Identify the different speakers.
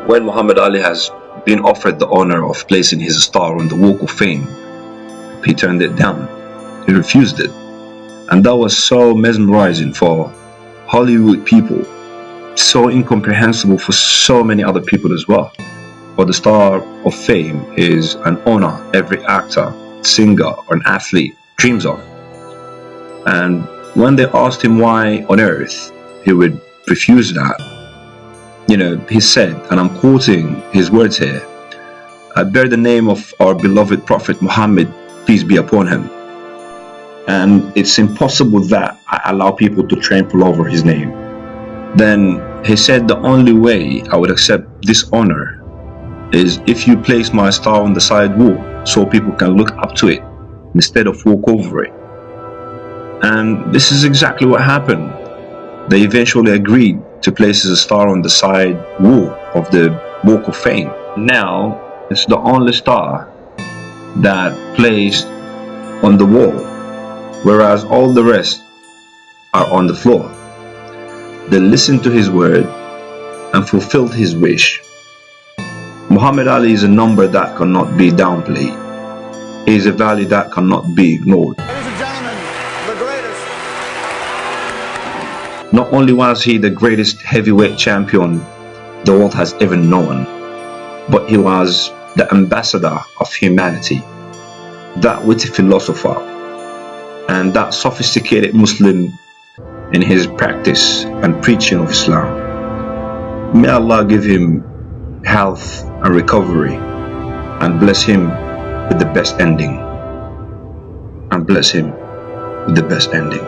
Speaker 1: when Muhammad Ali has been offered the honor of placing his star on the Walk of Fame, he turned it down. He refused it. And that was so mesmerizing for Hollywood people, so incomprehensible for so many other people as well. But the Star of Fame is an honor every actor, singer, or an athlete dreams of. And when they asked him why on earth he would refuse that, he said, and I'm quoting his words here, "I bear the name of our beloved Prophet Mohammad, peace be upon him. And it's impossible that I allow people to trample over his name." Then he said, "The only way I would accept this honor is if you place my star on the side wall so people can look up to it instead of walk over it." And this is exactly what happened. They eventually agreed to place his star on the side wall of the Walk of Fame. Now it's the only star that placed on the wall, whereas all the rest are on the floor. They listened to his word and fulfilled his wish. Muhammad Ali is a number that cannot be downplayed. He is a value that cannot be ignored.
Speaker 2: Ladies and gentlemen, the greatest.
Speaker 1: Not only was he the greatest heavyweight champion the world has ever known, but he was the ambassador of humanity, that witty philosopher, and that sophisticated Muslim in his practice and preaching of Islam. May Allah give him health and recovery, and bless him with the best ending. And bless him with the best ending.